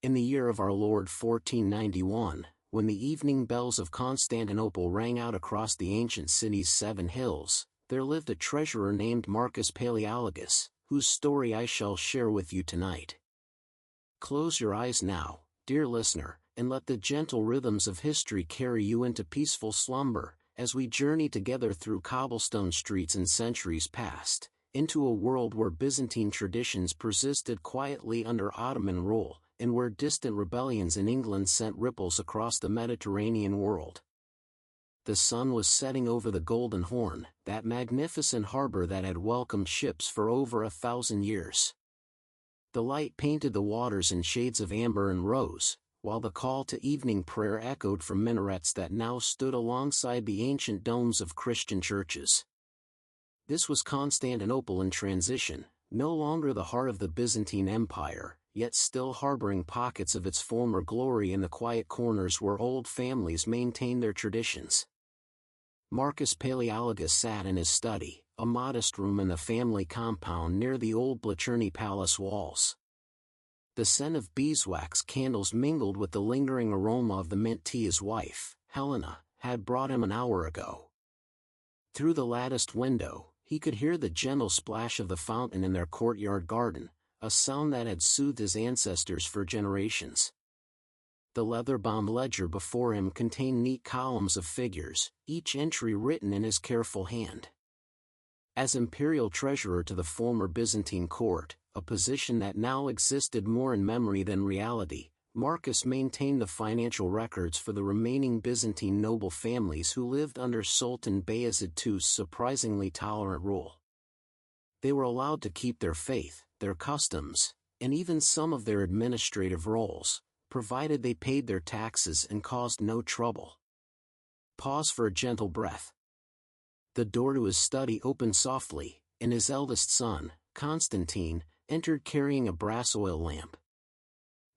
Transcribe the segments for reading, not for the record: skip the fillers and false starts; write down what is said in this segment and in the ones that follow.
In the year of our Lord 1491, when the evening bells of Constantinople rang out across the ancient city's 7 hills, there lived a treasurer named Marcus Paleologus, whose story I shall share with you tonight. Close your eyes now, dear listener, and let the gentle rhythms of history carry you into peaceful slumber, as we journey together through cobblestone streets and centuries past, into a world where Byzantine traditions persisted quietly under Ottoman rule, and where distant rebellions in England sent ripples across the Mediterranean world. The sun was setting over the Golden Horn, that magnificent harbor that had welcomed ships for over 1,000 years. The light painted the waters in shades of amber and rose, while the call to evening prayer echoed from minarets that now stood alongside the ancient domes of Christian churches. This was Constantinople in transition, no longer the heart of the Byzantine Empire, yet still harboring pockets of its former glory in the quiet corners where old families maintained their traditions. Marcus Paleologus sat in his study, a modest room in the family compound near the old Blacherny Palace walls. The scent of beeswax candles mingled with the lingering aroma of the mint tea his wife, Helena, had brought him an hour ago. Through the latticed window, he could hear the gentle splash of the fountain in their courtyard garden, a sound that had soothed his ancestors for generations. The leather-bound ledger before him contained neat columns of figures, each entry written in his careful hand. As imperial treasurer to the former Byzantine court, a position that now existed more in memory than reality, Marcus maintained the financial records for the remaining Byzantine noble families who lived under Sultan Bayezid II's surprisingly tolerant rule. They were allowed to keep their faith, their customs, and even some of their administrative roles, provided they paid their taxes and caused no trouble. Pause for a gentle breath. The door to his study opened softly, and his eldest son, Constantine, entered carrying a brass oil lamp.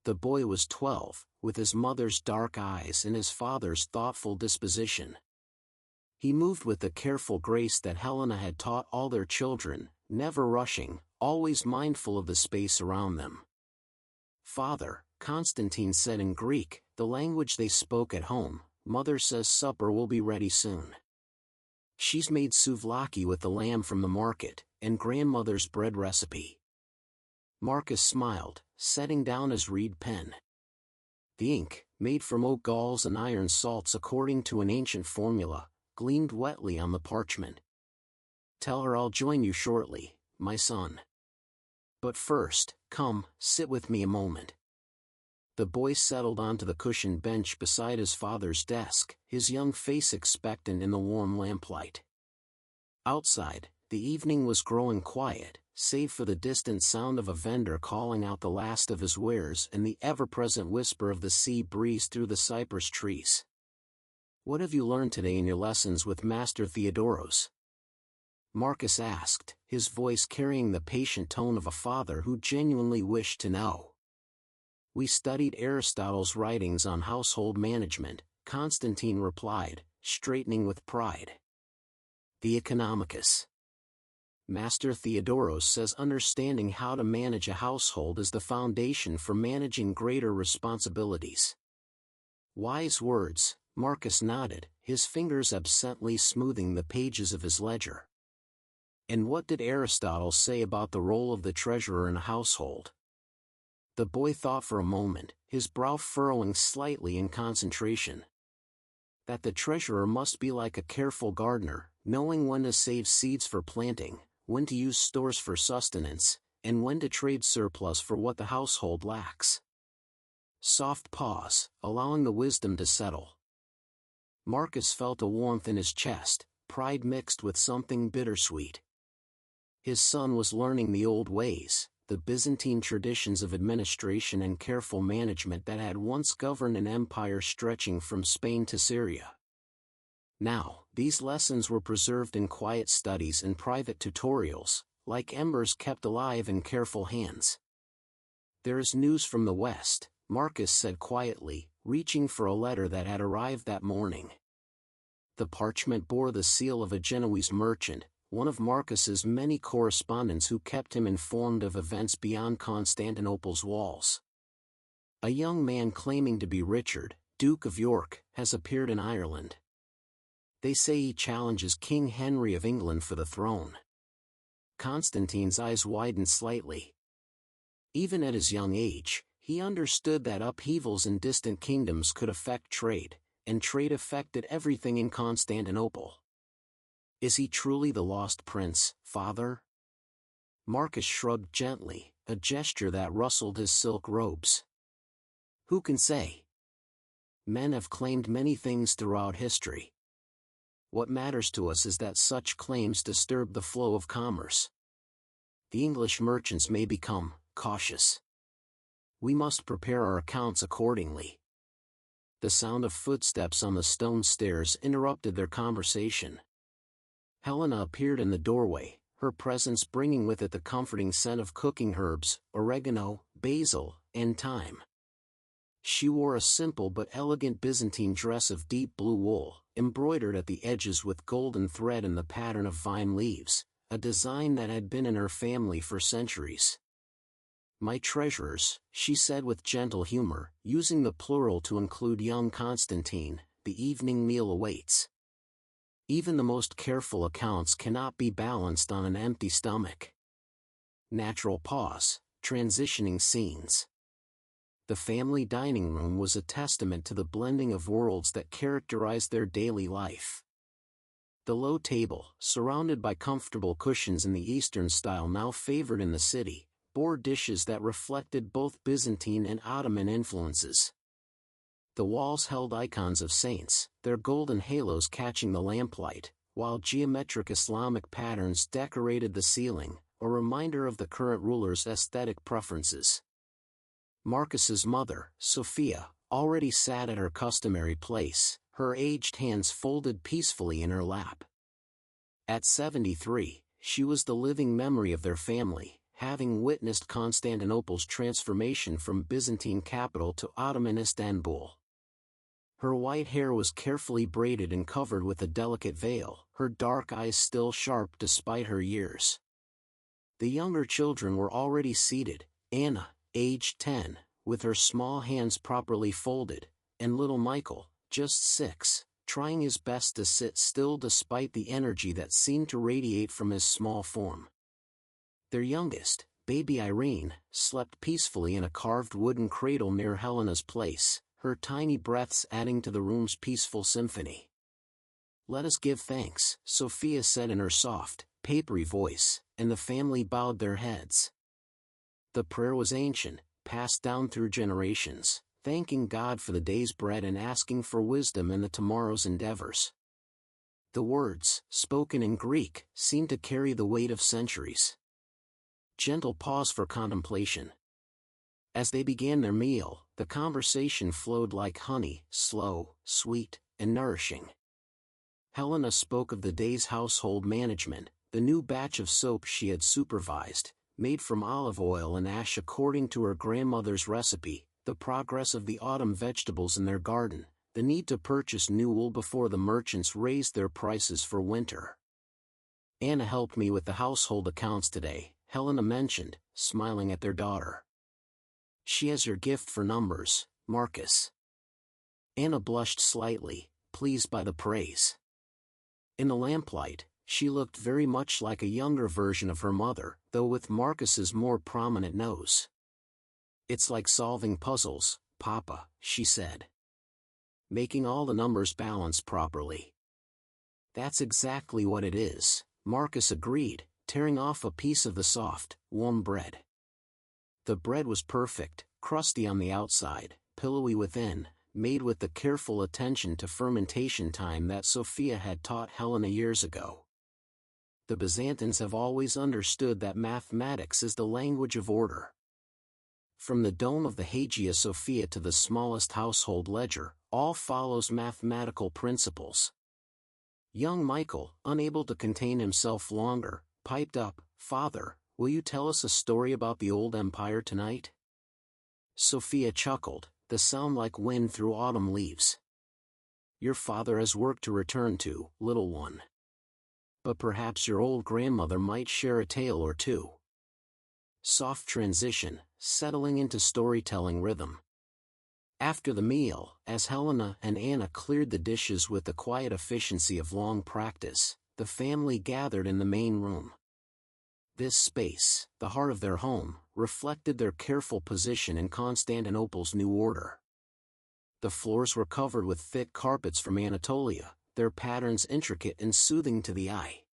The boy was 12, with his mother's dark eyes and his father's thoughtful disposition. He moved with the careful grace that Helena had taught all their children, never rushing, always mindful of the space around them. "Father," Constantine said in Greek, the language they spoke at home, "Mother says supper will be ready soon. She's made souvlaki with the lamb from the market, and grandmother's bread recipe." Marcus smiled, setting down his reed pen. The ink, made from oak galls and iron salts according to an ancient formula, gleamed wetly on the parchment. "Tell her I'll join you shortly, my son. But first, come, sit with me a moment." The boy settled onto the cushioned bench beside his father's desk, his young face expectant in the warm lamplight. Outside, the evening was growing quiet, save for the distant sound of a vendor calling out the last of his wares and the ever-present whisper of the sea breeze through the cypress trees. "What have you learned today in your lessons with Master Theodoros?" Marcus asked, his voice carrying the patient tone of a father who genuinely wished to know. "We studied Aristotle's writings on household management," Constantine replied, straightening with pride. "The Economicus. Master Theodoros says understanding how to manage a household is the foundation for managing greater responsibilities." "Wise words," Marcus nodded, his fingers absently smoothing the pages of his ledger. "And what did Aristotle say about the role of the treasurer in a household?" The boy thought for a moment, his brow furrowing slightly in concentration. "That the treasurer must be like a careful gardener, knowing when to save seeds for planting, when to use stores for sustenance, and when to trade surplus for what the household lacks." Soft pause, allowing the wisdom to settle. Marcus felt a warmth in his chest, pride mixed with something bittersweet. His son was learning the old ways, the Byzantine traditions of administration and careful management that had once governed an empire stretching from Spain to Syria. Now, these lessons were preserved in quiet studies and private tutorials, like embers kept alive in careful hands. "There is news from the West," Marcus said quietly, reaching for a letter that had arrived that morning. The parchment bore the seal of a Genoese merchant, one of Marcus's many correspondents who kept him informed of events beyond Constantinople's walls. A young man claiming to be Richard, Duke of York, has appeared in Ireland. They say he challenges King Henry of England for the throne. Constantine's eyes widened slightly. Even at his young age, he understood that upheavals in distant kingdoms could affect trade, and trade affected everything in Constantinople. Is he truly the lost prince, father? Marcus shrugged gently, a gesture that rustled his silk robes. Who can say? Men have claimed many things throughout history. What matters to us is that such claims disturb the flow of commerce. The English merchants may become cautious. We must prepare our accounts accordingly. The sound of footsteps on the stone stairs interrupted their conversation. Helena appeared in the doorway, her presence bringing with it the comforting scent of cooking herbs, oregano, basil, and thyme. She wore a simple but elegant Byzantine dress of deep blue wool, embroidered at the edges with golden thread in the pattern of vine leaves, a design that had been in her family for centuries. "My treasurers," she said with gentle humor, using the plural to include young Constantine, "the evening meal awaits. Even the most careful accounts cannot be balanced on an empty stomach." Natural pause, transitioning scenes. The family dining room was a testament to the blending of worlds that characterized their daily life. The low table, surrounded by comfortable cushions in the Eastern style now favored in the city, bore dishes that reflected both Byzantine and Ottoman influences. The walls held icons of saints, their golden halos catching the lamplight, while geometric Islamic patterns decorated the ceiling, a reminder of the current ruler's aesthetic preferences. Marcus's mother, Sophia, already sat at her customary place, her aged hands folded peacefully in her lap. At 73, she was the living memory of their family, having witnessed Constantinople's transformation from Byzantine capital to Ottoman Istanbul. Her white hair was carefully braided and covered with a delicate veil, her dark eyes still sharp despite her years. The younger children were already seated, Anna, aged 10, with her small hands properly folded, and little Michael, just 6, trying his best to sit still despite the energy that seemed to radiate from his small form. Their youngest, baby Irene, slept peacefully in a carved wooden cradle near Helena's place, her tiny breaths adding to the room's peaceful symphony. "Let us give thanks," Sophia said in her soft, papery voice, and the family bowed their heads. The prayer was ancient, passed down through generations, thanking God for the day's bread and asking for wisdom in the tomorrow's endeavors. The words, spoken in Greek, seemed to carry the weight of centuries. Gentle pause for contemplation. As they began their meal, the conversation flowed like honey, slow, sweet, and nourishing. Helena spoke of the day's household management, the new batch of soap she had supervised, made from olive oil and ash according to her grandmother's recipe, the progress of the autumn vegetables in their garden, the need to purchase new wool before the merchants raised their prices for winter. "Anna helped me with the household accounts today," Helena mentioned, smiling at their daughter. "She has your gift for numbers, Marcus." Anna blushed slightly, pleased by the praise. In the lamplight, she looked very much like a younger version of her mother, though with Marcus's more prominent nose. "It's like solving puzzles, Papa," she said. "Making all the numbers balance properly." "That's exactly what it is," Marcus agreed, tearing off a piece of the soft, warm bread. The bread was perfect, crusty on the outside, pillowy within, made with the careful attention to fermentation time that Sophia had taught Helena years ago. The Byzantines have always understood that mathematics is the language of order. From the dome of the Hagia Sophia to the smallest household ledger, all follows mathematical principles. Young Michael, unable to contain himself longer, piped up, "Father, will you tell us a story about the old empire tonight?" Sophia chuckled, the sound like wind through autumn leaves. "Your father has work to return to, little one. But perhaps your old grandmother might share a tale or two." Soft transition, settling into storytelling rhythm. After the meal, as Helena and Anna cleared the dishes with the quiet efficiency of long practice, the family gathered in the main room. This space, the heart of their home, reflected their careful position in Constantinople's new order. The floors were covered with thick carpets from Anatolia, their patterns intricate and soothing to the eye.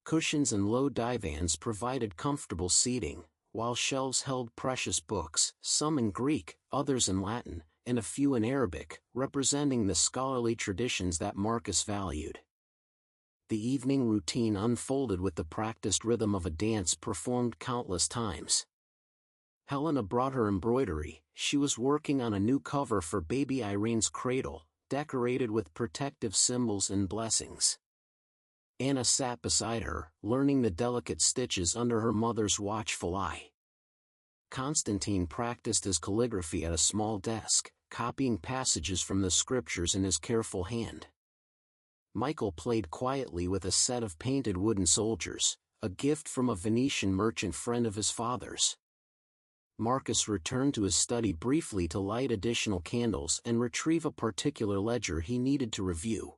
Cushions and low divans provided comfortable seating, while shelves held precious books, some in Greek, others in Latin, and a few in Arabic, representing the scholarly traditions that Marcus valued. The evening routine unfolded with the practiced rhythm of a dance performed countless times. Helena brought her embroidery. She was working on a new cover for baby Irene's cradle, decorated with protective symbols and blessings. Anna sat beside her, learning the delicate stitches under her mother's watchful eye. Constantine practiced his calligraphy at a small desk, copying passages from the scriptures in his careful hand. Michael played quietly with a set of painted wooden soldiers, a gift from a Venetian merchant friend of his father's. Marcus returned to his study briefly to light additional candles and retrieve a particular ledger he needed to review.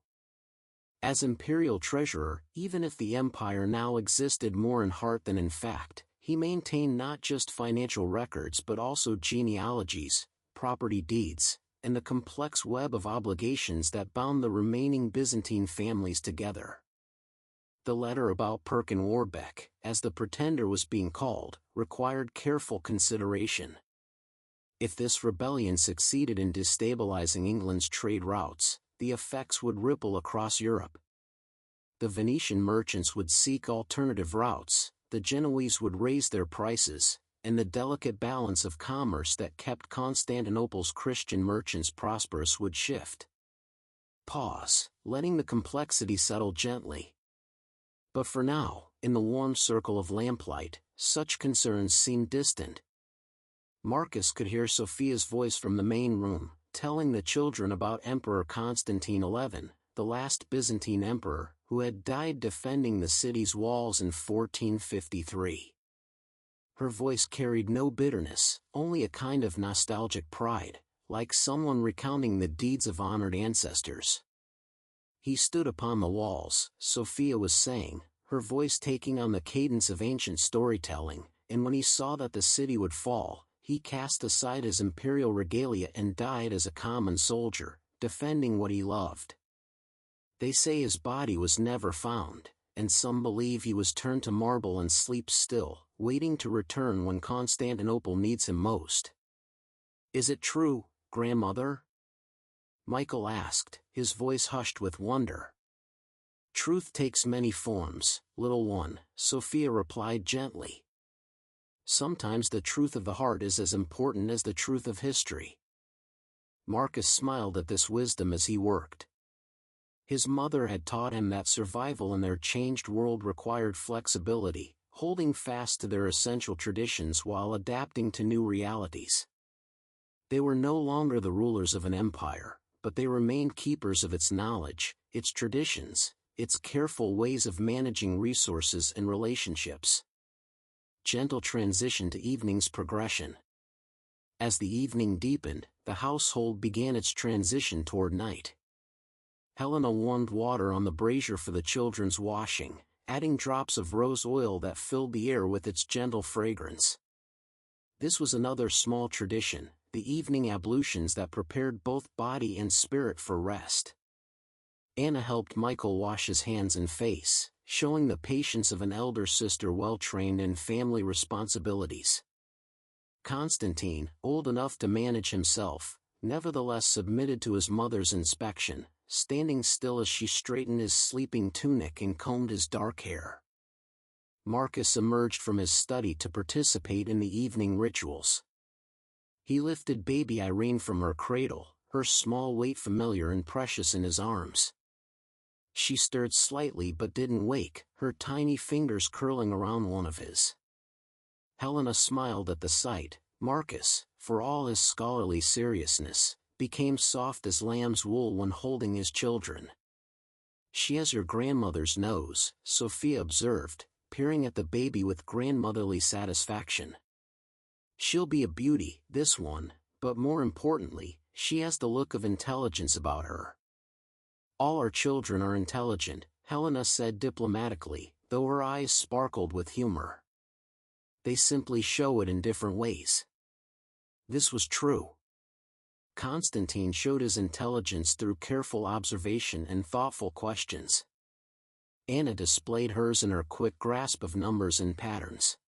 As imperial treasurer, even if the empire now existed more in heart than in fact, he maintained not just financial records but also genealogies, property deeds, and the complex web of obligations that bound the remaining Byzantine families together. The letter about Perkin Warbeck, as the pretender was being called, required careful consideration. If this rebellion succeeded in destabilizing England's trade routes, the effects would ripple across Europe. The Venetian merchants would seek alternative routes, the Genoese would raise their prices, and the delicate balance of commerce that kept Constantinople's Christian merchants prosperous would shift. Pause, letting the complexity settle gently. But for now, in the warm circle of lamplight, such concerns seemed distant. Marcus could hear Sophia's voice from the main room, telling the children about Emperor Constantine XI, the last Byzantine emperor, who had died defending the city's walls in 1453. Her voice carried no bitterness, only a kind of nostalgic pride, like someone recounting the deeds of honored ancestors. He stood upon the walls, Sophia was saying, her voice taking on the cadence of ancient storytelling, and when he saw that the city would fall, he cast aside his imperial regalia and died as a common soldier, defending what he loved. They say his body was never found, and some believe he was turned to marble and sleeps still, waiting to return when Constantinople needs him most. Is it true, grandmother? Michael asked, his voice hushed with wonder. Truth takes many forms, little one, Sophia replied gently. Sometimes the truth of the heart is as important as the truth of history. Marcus smiled at this wisdom as he worked. His mother had taught him that survival in their changed world required flexibility, holding fast to their essential traditions while adapting to new realities. They were no longer the rulers of an empire, but they remained keepers of its knowledge, its traditions, its careful ways of managing resources and relationships. Gentle transition to evening's progression. As the evening deepened, the household began its transition toward night. Helena warmed water on the brazier for the children's washing, adding drops of rose oil that filled the air with its gentle fragrance. This was another small tradition, the evening ablutions that prepared both body and spirit for rest. Anna helped Michael wash his hands and face, showing the patience of an elder sister well-trained in family responsibilities. Constantine, old enough to manage himself, nevertheless submitted to his mother's inspection, standing still as she straightened his sleeping tunic and combed his dark hair. Marcus emerged from his study to participate in the evening rituals. He lifted baby Irene from her cradle, her small weight familiar and precious in his arms. She stirred slightly but didn't wake, her tiny fingers curling around one of his. Helena smiled at the sight. Marcus, for all his scholarly seriousness, became soft as lamb's wool when holding his children. She has your grandmother's nose, Sophia observed, peering at the baby with grandmotherly satisfaction. She'll be a beauty, this one, But more importantly, she has the look of intelligence about her. All our children are intelligent, Helena said diplomatically, though her eyes sparkled with humor. They simply show it in different ways. This was true. Constantine showed his intelligence through careful observation and thoughtful questions. Anna displayed hers in her quick grasp of numbers and patterns.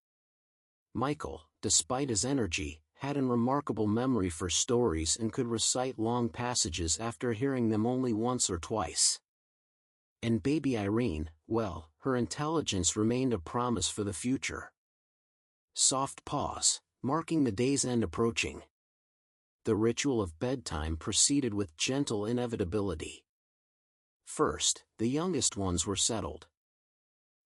Michael, despite his energy, had a remarkable memory for stories and could recite long passages after hearing them only once or twice. And baby Irene, well, her intelligence remained a promise for the future. Soft pause, marking the day's end approaching. The ritual of bedtime proceeded with gentle inevitability. First, the youngest ones were settled.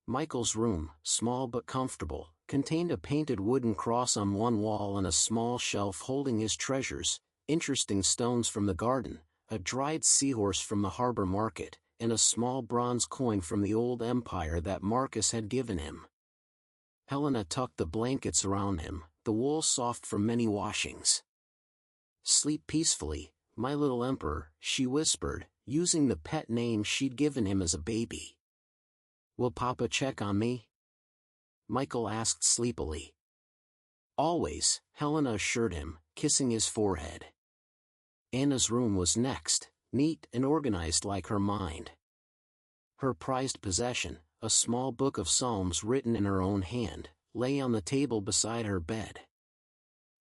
Michael's room, small but comfortable, contained a painted wooden cross on one wall and a small shelf holding his treasures, interesting stones from the garden, a dried seahorse from the harbor market, and a small bronze coin from the old empire that Marcus had given him. Helena tucked the blankets around him, the wool soft from many washings. "Sleep peacefully, my little emperor," she whispered, using the pet name she'd given him as a baby. "Will Papa check on me?" Michael asked sleepily. "Always," Helena assured him, kissing his forehead. Anna's room was next, neat and organized like her mind. Her prized possession, a small book of psalms written in her own hand, lay on the table beside her bed.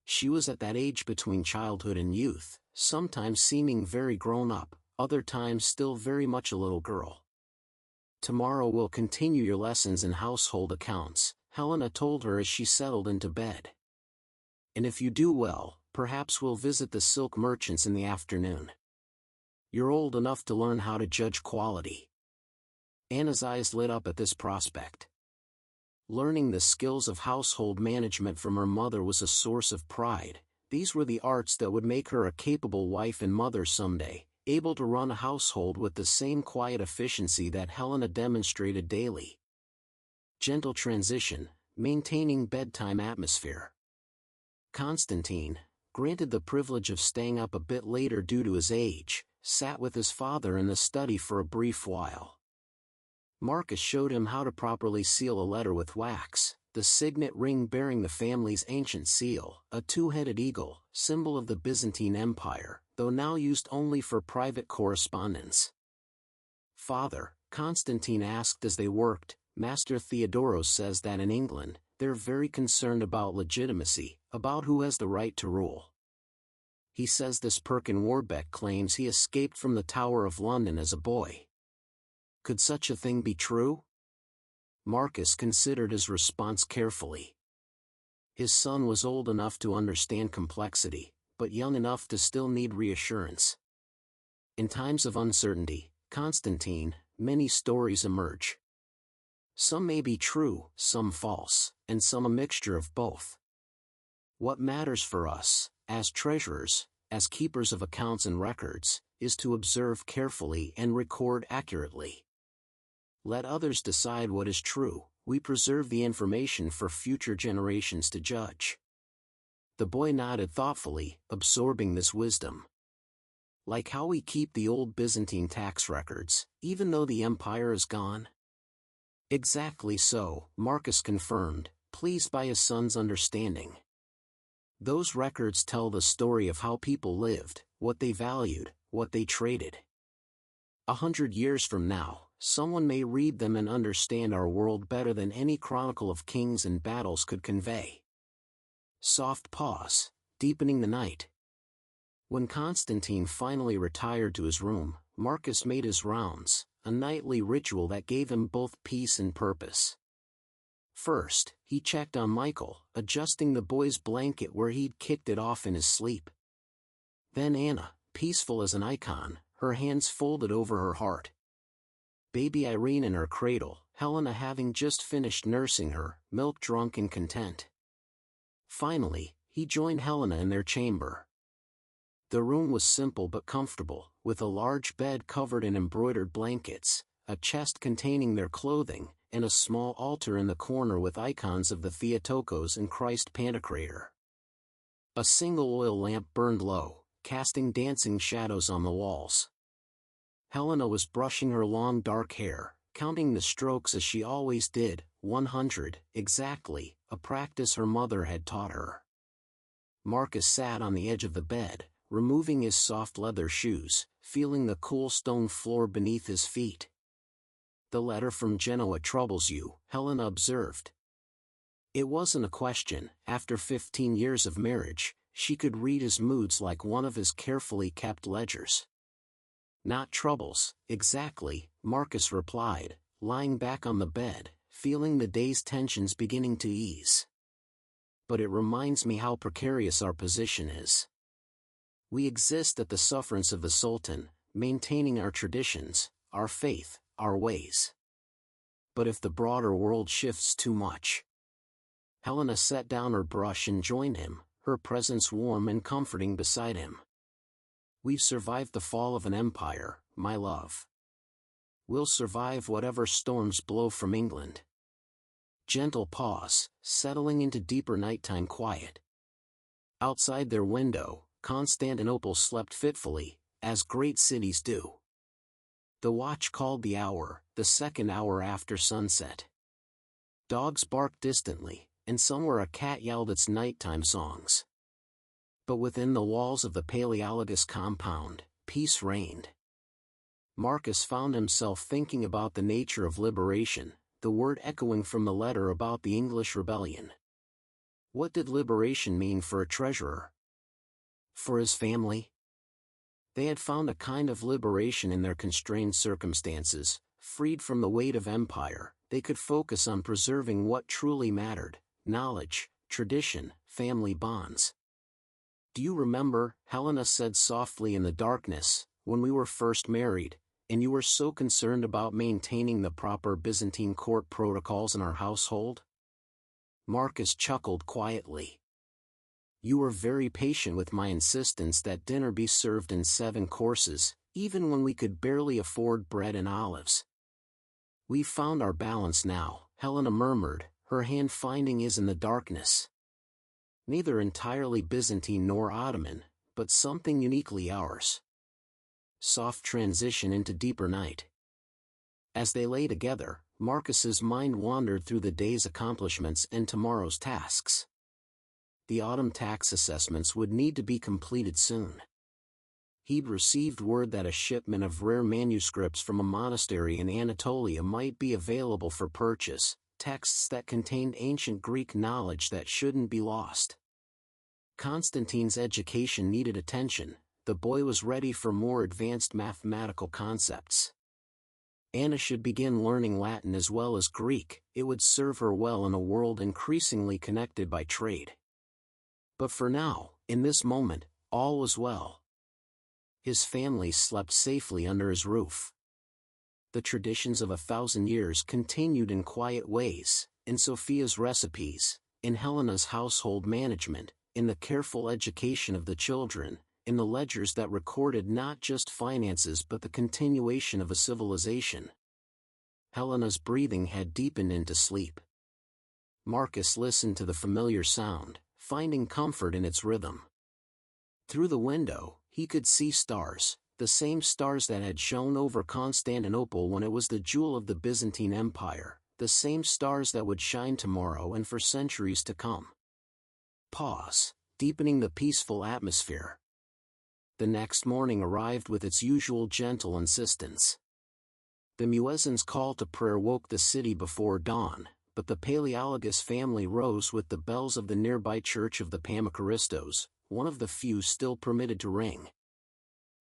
She was at that age between childhood and youth, sometimes seeming very grown up, other times still very much a little girl. "Tomorrow we'll continue your lessons in household accounts," Helena told her as she settled into bed. "And if you do well, perhaps we'll visit the silk merchants in the afternoon. You're old enough to learn how to judge quality." Anna's eyes lit up at this prospect. Learning the skills of household management from her mother was a source of pride. These were the arts that would make her a capable wife and mother someday, able to run a household with the same quiet efficiency that Helena demonstrated daily. Gentle transition, maintaining bedtime atmosphere. Constantine, granted the privilege of staying up a bit later due to his age, sat with his father in the study for a brief while. Marcus showed him how to properly seal a letter with wax, the signet ring bearing the family's ancient seal, a two-headed eagle, symbol of the Byzantine Empire, though now used only for private correspondence. "Father," Constantine asked as they worked, "Master Theodoros says that in England, they're very concerned about legitimacy, about who has the right to rule. He says this Perkin Warbeck claims he escaped from the Tower of London as a boy. Could such a thing be true?" Marcus considered his response carefully. His son was old enough to understand complexity, but young enough to still need reassurance. In times of uncertainty, Constantine, many stories emerge. Some may be true, some false, and some a mixture of both. What matters for us, as treasurers, as keepers of accounts and records, is to observe carefully and record accurately. Let others decide what is true, we preserve the information for future generations to judge. The boy nodded thoughtfully, absorbing this wisdom. "Like how we keep the old Byzantine tax records, even though the empire is gone?" "Exactly so," Marcus confirmed, pleased by his son's understanding. "Those records tell the story of how people lived, what they valued, what they traded. 100 years from now, someone may read them and understand our world better than any chronicle of kings and battles could convey." Soft pause, deepening the night. When Constantine finally retired to his room, Marcus made his rounds, a nightly ritual that gave him both peace and purpose. First, he checked on Michael, adjusting the boy's blanket where he'd kicked it off in his sleep. Then Anna, peaceful as an icon, her hands folded over her heart. Baby Irene in her cradle, Helena having just finished nursing her, milk-drunk and content. Finally, he joined Helena in their chamber. The room was simple but comfortable, with a large bed covered in embroidered blankets, a chest containing their clothing, and a small altar in the corner with icons of the Theotokos and Christ Pantocrator. A single oil lamp burned low, casting dancing shadows on the walls. Helena was brushing her long dark hair, counting the strokes as she always did, 100, exactly, a practice her mother had taught her. Marcus sat on the edge of the bed, removing his soft leather shoes, feeling the cool stone floor beneath his feet. "The letter from Genoa troubles you," Helena observed. It wasn't a question. After 15 years of marriage, she could read his moods like one of his carefully kept ledgers. "Not troubles, exactly," Marcus replied, lying back on the bed, feeling the day's tensions beginning to ease. "But it reminds me how precarious our position is. We exist at the sufferance of the Sultan, maintaining our traditions, our faith, our ways. But if the broader world shifts too much..." Helena set down her brush and joined him, her presence warm and comforting beside him. "We've survived the fall of an empire, my love. We'll survive whatever storms blow from England." Gentle pause, settling into deeper nighttime quiet. Outside their window, Constantinople slept fitfully, as great cities do. The watch called the hour, the second hour after sunset. Dogs barked distantly, and somewhere a cat yelled its nighttime songs. But within the walls of the Paleologus compound, peace reigned. Marcus found himself thinking about the nature of liberation, the word echoing from the letter about the English rebellion. What did liberation mean for a treasurer? For his family? They had found a kind of liberation in their constrained circumstances. Freed from the weight of empire, they could focus on preserving what truly mattered: knowledge, tradition, family bonds. "Do you remember," Helena said softly in the darkness, "when we were first married, and you were so concerned about maintaining the proper Byzantine court protocols in our household?" Marcus chuckled quietly. "You were very patient with my insistence that dinner be served in 7 courses, even when we could barely afford bread and olives." "We've found our balance now," Helena murmured, her hand finding his in the darkness. "Neither entirely Byzantine nor Ottoman, but something uniquely ours." Soft transition into deeper night. As they lay together, Marcus's mind wandered through the day's accomplishments and tomorrow's tasks. The autumn tax assessments would need to be completed soon. He'd received word that a shipment of rare manuscripts from a monastery in Anatolia might be available for purchase, texts that contained ancient Greek knowledge that shouldn't be lost. Constantine's education needed attention. The boy was ready for more advanced mathematical concepts. Anna should begin learning Latin as well as Greek. It would serve her well in a world increasingly connected by trade. But for now, in this moment, all was well. His family slept safely under his roof. The traditions of 1,000 years continued in quiet ways, in Sophia's recipes, in Helena's household management, in the careful education of the children, in the ledgers that recorded not just finances but the continuation of a civilization. Helena's breathing had deepened into sleep. Marcus listened to the familiar sound, finding comfort in its rhythm. Through the window, he could see stars, the same stars that had shone over Constantinople when it was the jewel of the Byzantine Empire, the same stars that would shine tomorrow and for centuries to come. Pause, deepening the peaceful atmosphere. The next morning arrived with its usual gentle insistence. The muezzin's call to prayer woke the city before dawn, but the Paleologus family rose with the bells of the nearby church of the Pamacharistos, one of the few still permitted to ring.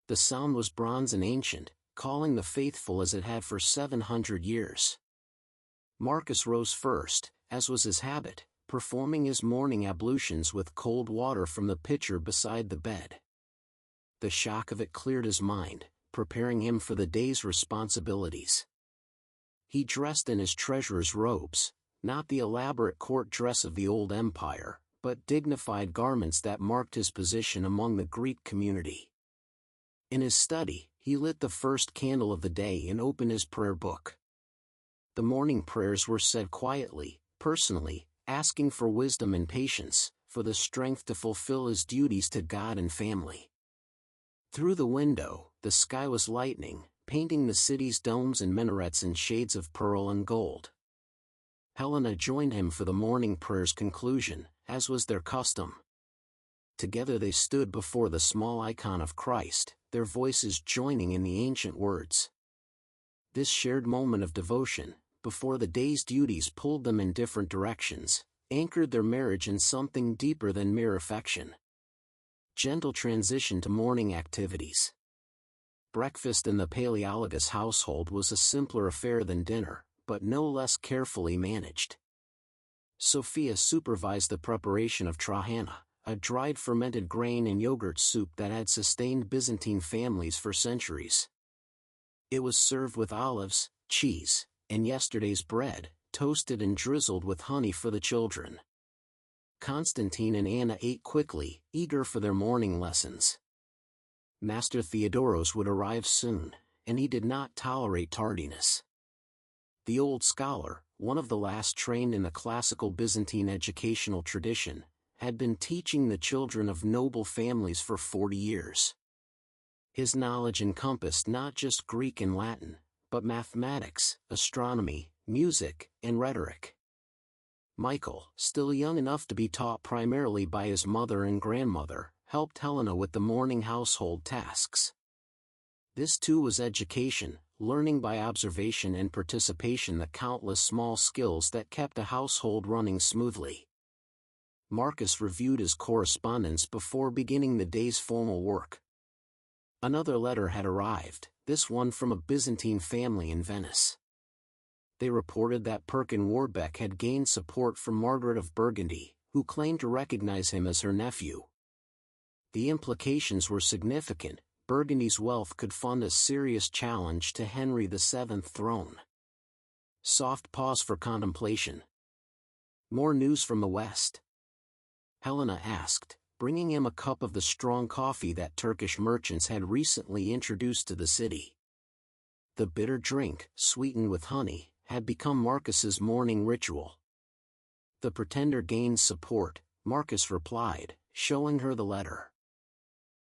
The sound was bronze and ancient, calling the faithful as it had for 700 years. Marcus rose first, as was his habit, performing his morning ablutions with cold water from the pitcher beside the bed. The shock of it cleared his mind, preparing him for the day's responsibilities. He dressed in his treasurer's robes, not the elaborate court dress of the old empire, but dignified garments that marked his position among the Greek community. In his study, he lit the first candle of the day and opened his prayer book. The morning prayers were said quietly, personally, asking for wisdom and patience, for the strength to fulfill his duties to God and family. Through the window, the sky was lightening, painting the city's domes and minarets in shades of pearl and gold. Helena joined him for the morning prayer's conclusion, as was their custom. Together they stood before the small icon of Christ, their voices joining in the ancient words. This shared moment of devotion, before the day's duties pulled them in different directions, anchored their marriage in something deeper than mere affection. Gentle transition to morning activities. Breakfast in the Paleologus household was a simpler affair than dinner, but no less carefully managed. Sophia supervised the preparation of trahana, a dried fermented grain and yogurt soup that had sustained Byzantine families for centuries. It was served with olives, cheese, and yesterday's bread, toasted and drizzled with honey for the children. Constantine and Anna ate quickly, eager for their morning lessons. Master Theodoros would arrive soon, and he did not tolerate tardiness. The old scholar, one of the last trained in the classical Byzantine educational tradition, had been teaching the children of noble families for 40 years. His knowledge encompassed not just Greek and Latin, but mathematics, astronomy, music, and rhetoric. Michael, still young enough to be taught primarily by his mother and grandmother, helped Helena with the morning household tasks. This too was education, learning by observation and participation the countless small skills that kept a household running smoothly. Marcus reviewed his correspondence before beginning the day's formal work. Another letter had arrived, this one from a Byzantine family in Venice. They reported that Perkin Warbeck had gained support from Margaret of Burgundy, who claimed to recognize him as her nephew. The implications were significant. Burgundy's wealth could fund a serious challenge to Henry VII's throne. Soft pause for contemplation. More news from the West? Helena asked, bringing him a cup of the strong coffee that Turkish merchants had recently introduced to the city. The bitter drink, sweetened with honey, had become Marcus's morning ritual. The pretender gained support, Marcus replied, showing her the letter.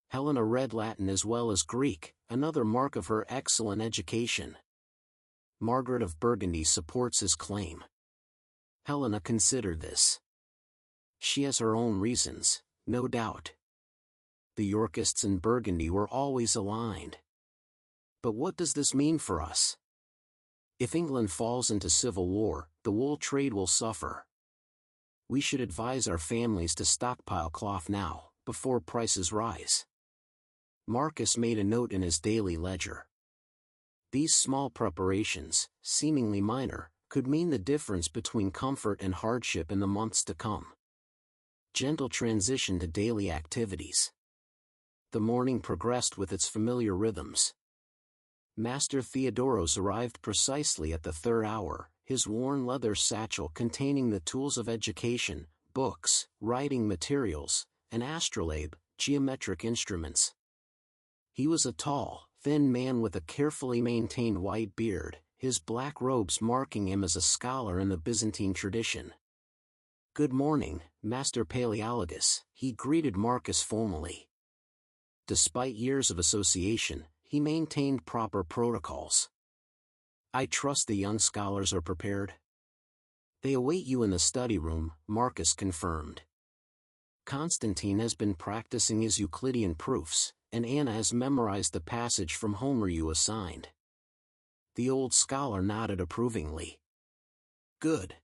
Helena read Latin as well as Greek, another mark of her excellent education. Margaret of Burgundy supports his claim. Helena considered this. She has her own reasons, no doubt. The Yorkists and Burgundy were always aligned. But what does this mean for us? If England falls into civil war, the wool trade will suffer. We should advise our families to stockpile cloth now, before prices rise. Marcus made a note in his daily ledger. These small preparations, seemingly minor, could mean the difference between comfort and hardship in the months to come. Gentle transition to daily activities. The morning progressed with its familiar rhythms. Master Theodoros arrived precisely at the third hour, his worn leather satchel containing the tools of education, books, writing materials, an astrolabe, geometric instruments. He was a tall, thin man with a carefully maintained white beard, his black robes marking him as a scholar in the Byzantine tradition. "Good morning, Master Paleologus," he greeted Marcus formally. Despite years of association, he maintained proper protocols. "I trust the young scholars are prepared." "They await you in the study room," Marcus confirmed. "Constantine has been practicing his Euclidean proofs, and Anna has memorized the passage from Homer you assigned." The old scholar nodded approvingly. "Good.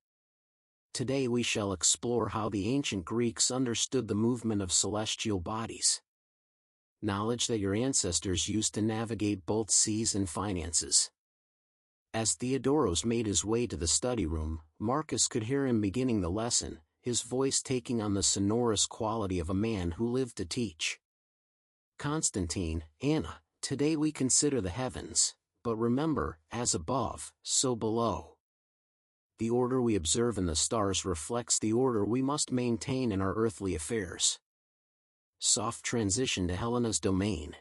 Today we shall explore how the ancient Greeks understood the movement of celestial bodies. Knowledge that your ancestors used to navigate both seas and finances." As Theodoros made his way to the study room, Marcus could hear him beginning the lesson, his voice taking on the sonorous quality of a man who lived to teach. "Constantine, Anna, today we consider the heavens, but remember, as above, so below. The order we observe in the stars reflects the order we must maintain in our earthly affairs." Soft transition to Helena's domain.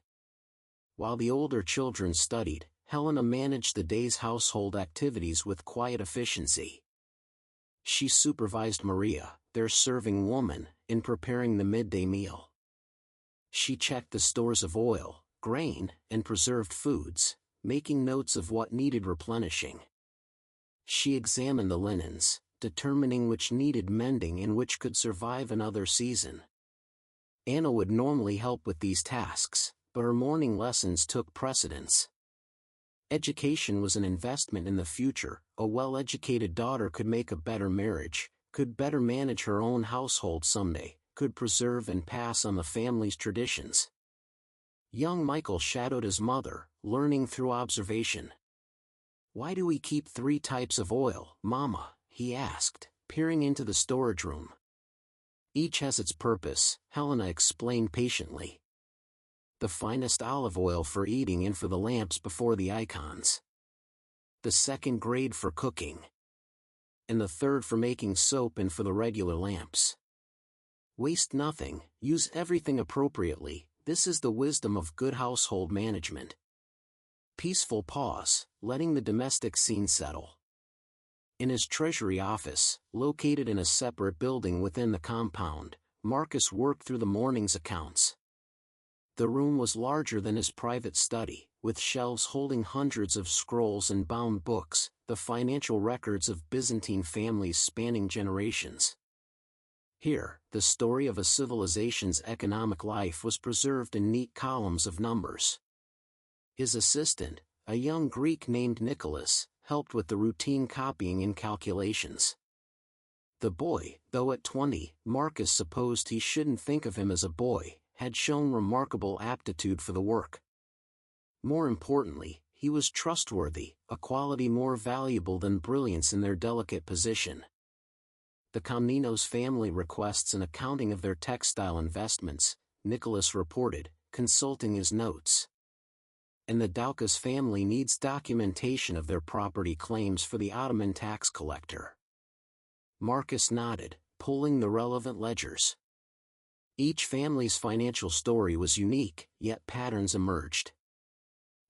While the older children studied, Helena managed the day's household activities with quiet efficiency. She supervised Maria, their serving woman, in preparing the midday meal. She checked the stores of oil, grain, and preserved foods, making notes of what needed replenishing. She examined the linens, determining which needed mending and which could survive another season. Anna would normally help with these tasks, but her morning lessons took precedence. Education was an investment in the future. A well-educated daughter could make a better marriage, could better manage her own household someday, could preserve and pass on the family's traditions. Young Michael shadowed his mother, learning through observation. "Why do we keep 3 types of oil, Mama?" he asked, peering into the storage room. "Each has its purpose," Helena explained patiently. "The finest olive oil for eating and for the lamps before the icons. The second grade for cooking. And the third for making soap and for the regular lamps. Waste nothing, use everything appropriately. This is the wisdom of good household management." Peaceful pause, letting the domestic scene settle. In his treasury office, located in a separate building within the compound, Marcus worked through the morning's accounts. The room was larger than his private study, with shelves holding hundreds of scrolls and bound books, the financial records of Byzantine families spanning generations. Here, the story of a civilization's economic life was preserved in neat columns of numbers. His assistant, a young Greek named Nicholas, helped with the routine copying and calculations. The boy, though at 20, Marcus supposed he shouldn't think of him as a boy, had shown remarkable aptitude for the work. More importantly, he was trustworthy, a quality more valuable than brilliance in their delicate position. The Komnenos family requests an accounting of their textile investments, Nicholas reported, consulting his notes. And the Doukas family needs documentation of their property claims for the Ottoman tax collector. Marcus nodded, pulling the relevant ledgers. Each family's financial story was unique, yet patterns emerged.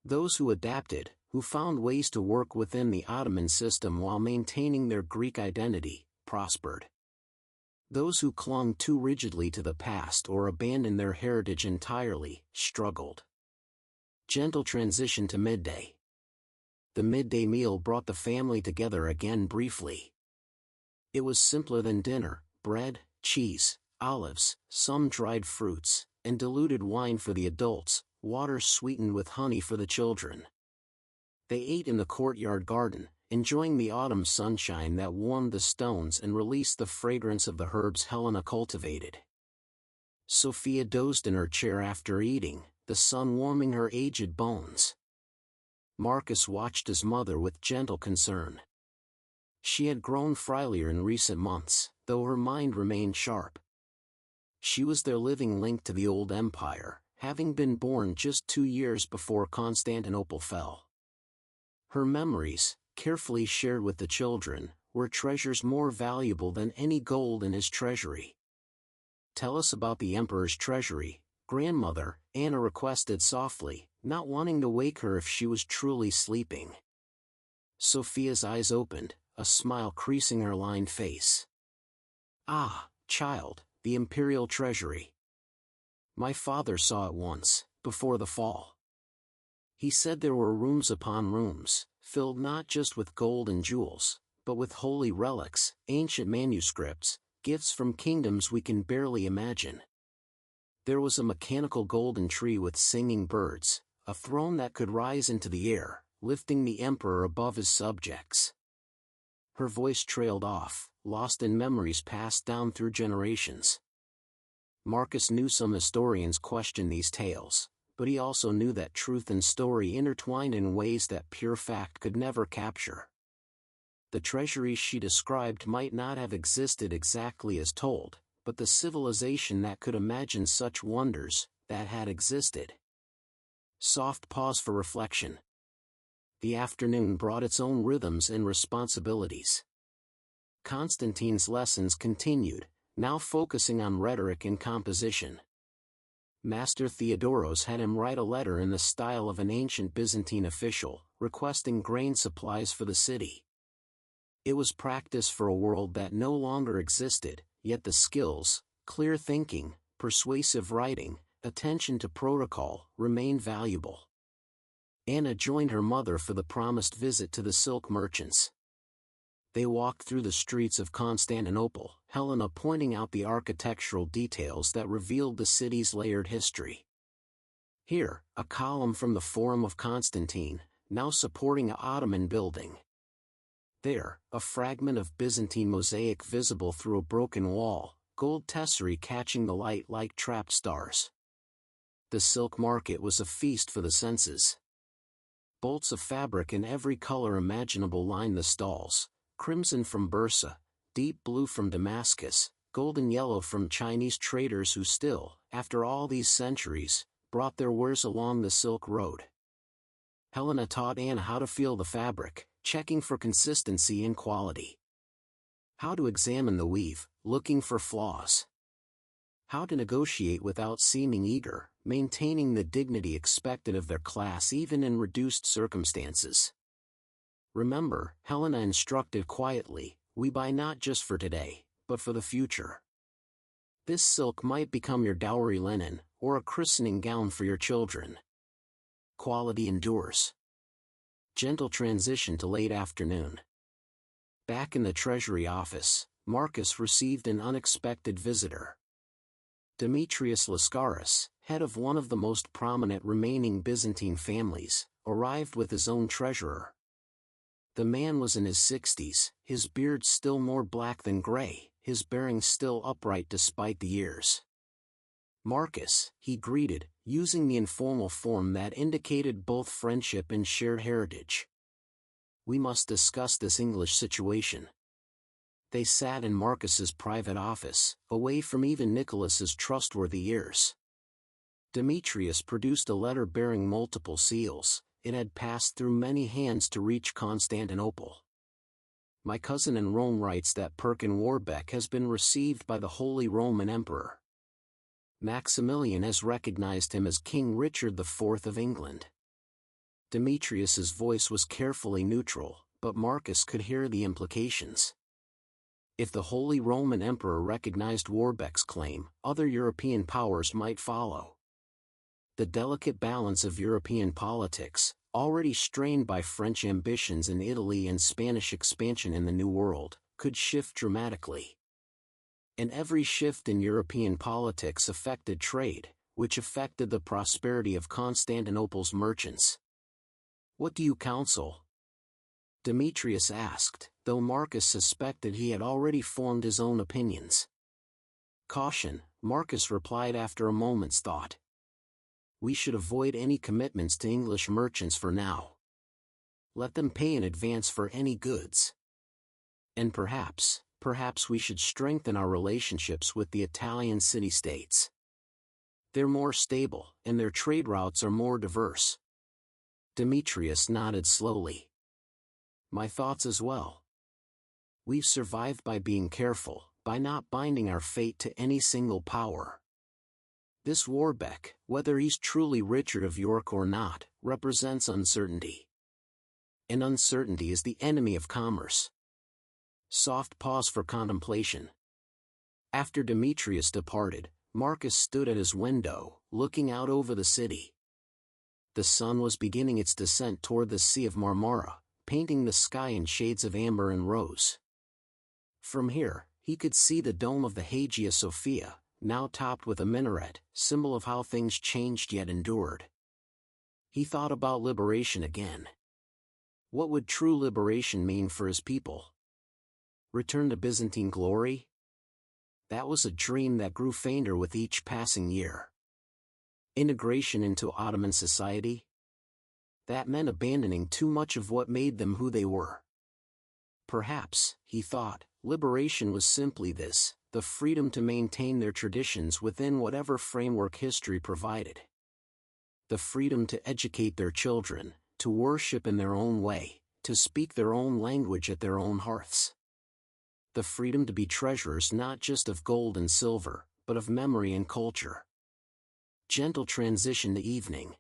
Those who adapted, who found ways to work within the Ottoman system while maintaining their Greek identity, prospered. Those who clung too rigidly to the past or abandoned their heritage entirely, struggled. Gentle transition to midday. The midday meal brought the family together again briefly. It was simpler than dinner: bread, cheese, olives, some dried fruits, and diluted wine for the adults, water sweetened with honey for the children. They ate in the courtyard garden, enjoying the autumn sunshine that warmed the stones and released the fragrance of the herbs Helena cultivated. Sophia dozed in her chair after eating, the sun warming her aged bones. Marcus watched his mother with gentle concern. She had grown frilier in recent months, though her mind remained sharp. She was their living link to the old empire, having been born just 2 years before Constantinople fell. Her memories, carefully shared with the children, were treasures more valuable than any gold in his treasury. "Tell us about the emperor's treasury, grandmother," Anna requested softly, not wanting to wake her if she was truly sleeping. Sophia's eyes opened, a smile creasing her lined face. "Ah, child, the imperial treasury. My father saw it once, before the fall. He said there were rooms upon rooms, filled not just with gold and jewels, but with holy relics, ancient manuscripts, gifts from kingdoms we can barely imagine. There was a mechanical golden tree with singing birds, a throne that could rise into the air, lifting the emperor above his subjects." Her voice trailed off, lost in memories passed down through generations. Marcus knew some historians question these tales, but he also knew that truth and story intertwined in ways that pure fact could never capture. The treasuries she described might not have existed exactly as told, but the civilization that could imagine such wonders, that had existed. Soft pause for reflection. The afternoon brought its own rhythms and responsibilities. Constantine's lessons continued, now focusing on rhetoric and composition. Master Theodoros had him write a letter in the style of an ancient Byzantine official, requesting grain supplies for the city. It was practice for a world that no longer existed, yet the skills, clear thinking, persuasive writing, attention to protocol, remained valuable. Anna joined her mother for the promised visit to the silk merchants. They walked through the streets of Constantinople, Helena pointing out the architectural details that revealed the city's layered history. Here, a column from the Forum of Constantine, now supporting an Ottoman building. There, a fragment of Byzantine mosaic visible through a broken wall, gold tesserae catching the light like trapped stars. The silk market was a feast for the senses. Bolts of fabric in every color imaginable lined the stalls, crimson from Bursa, deep blue from Damascus, golden yellow from Chinese traders who still, after all these centuries, brought their wares along the Silk Road. Helena taught Anna how to feel the fabric, checking for consistency and quality. How to examine the weave, looking for flaws. How to negotiate without seeming eager, maintaining the dignity expected of their class even in reduced circumstances. Remember, Helena instructed quietly, we buy not just for today, but for the future. This silk might become your dowry linen, or a christening gown for your children. Quality endures. Gentle transition to late afternoon. Back in the Treasury office, Marcus received an unexpected visitor. Demetrius Lascaris, head of one of the most prominent remaining Byzantine families, arrived with his own treasurer. The man was in his 60s, his beard still more black than gray, his bearing still upright despite the years. Marcus, he greeted, using the informal form that indicated both friendship and shared heritage. We must discuss this English situation. They sat in Marcus's private office, away from even Nicholas's trustworthy ears. Demetrius produced a letter bearing multiple seals. It had passed through many hands to reach Constantinople. My cousin in Rome writes that Perkin Warbeck has been received by the Holy Roman Emperor. Maximilian has recognized him as King Richard IV of England. Demetrius's voice was carefully neutral, but Marcus could hear the implications. If the Holy Roman Emperor recognized Warbeck's claim, other European powers might follow. The delicate balance of European politics, already strained by French ambitions in Italy and Spanish expansion in the New World, could shift dramatically. And every shift in European politics affected trade, which affected the prosperity of Constantinople's merchants. What do you counsel? Demetrius asked, though Marcus suspected he had already formed his own opinions. Caution, Marcus replied after a moment's thought. We should avoid any commitments to English merchants for now. Let them pay in advance for any goods. And perhaps we should strengthen our relationships with the Italian city-states. They're more stable, and their trade routes are more diverse. Demetrius nodded slowly. My thoughts as well. We've survived by being careful, by not binding our fate to any single power. This Warbeck, whether he's truly Richard of York or not, represents uncertainty. And uncertainty is the enemy of commerce. Soft pause for contemplation. After Demetrius departed, Marcus stood at his window, looking out over the city. The sun was beginning its descent toward the Sea of Marmara, painting the sky in shades of amber and rose. From here, he could see the dome of the Hagia Sophia, now topped with a minaret, symbol of how things changed yet endured. He thought about liberation again. What would true liberation mean for his people? Return to Byzantine glory? That was a dream that grew fainter with each passing year. Integration into Ottoman society? That meant abandoning too much of what made them who they were. Perhaps, he thought, liberation was simply this, the freedom to maintain their traditions within whatever framework history provided. The freedom to educate their children, to worship in their own way, to speak their own language at their own hearths. The freedom to be treasurers not just of gold and silver, but of memory and culture. Gentle transition to evening.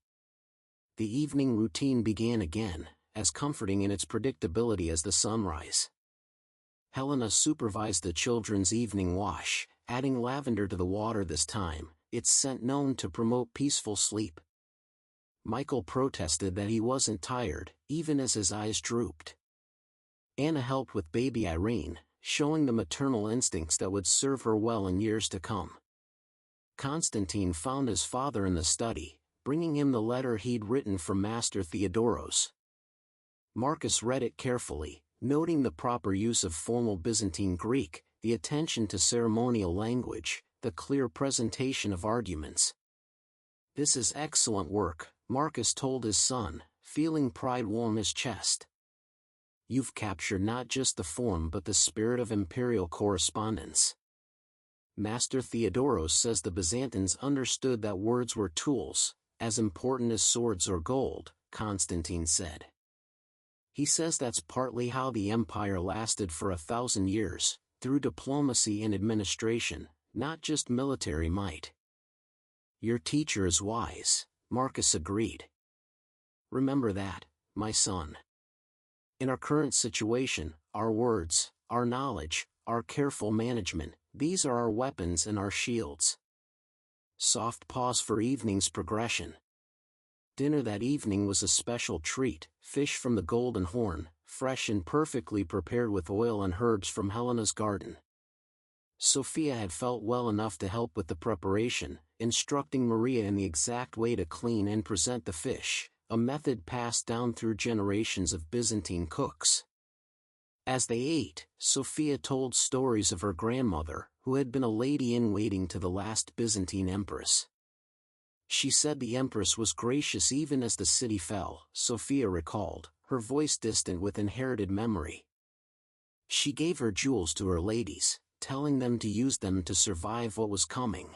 The evening routine began again, as comforting in its predictability as the sunrise. Helena supervised the children's evening wash, adding lavender to the water this time, its scent known to promote peaceful sleep. Michael protested that he wasn't tired, even as his eyes drooped. Anna helped with baby Irene, showing the maternal instincts that would serve her well in years to come. Constantine found his father in the study, bringing him the letter he'd written from Master Theodoros. Marcus read it carefully, noting the proper use of formal Byzantine Greek, the attention to ceremonial language, the clear presentation of arguments. "This is excellent work," Marcus told his son, feeling pride warm his chest. "You've captured not just the form but the spirit of imperial correspondence." Master Theodoros says the Byzantines understood that words were tools, as important as swords or gold, Constantine said. He says that's partly how the empire lasted for 1,000 years, through diplomacy and administration, not just military might. "Your teacher is wise," Marcus agreed. "Remember that, my son. In our current situation, our words, our knowledge, our careful management, these are our weapons and our shields." Soft pause for evening's progression. Dinner that evening was a special treat, fish from the Golden Horn, fresh and perfectly prepared with oil and herbs from Helena's garden. Sophia had felt well enough to help with the preparation, instructing Maria in the exact way to clean and present the fish, a method passed down through generations of Byzantine cooks. As they ate, Sophia told stories of her grandmother, who had been a lady-in-waiting to the last Byzantine empress. She said the empress was gracious even as the city fell, Sophia recalled, her voice distant with inherited memory. She gave her jewels to her ladies, telling them to use them to survive what was coming.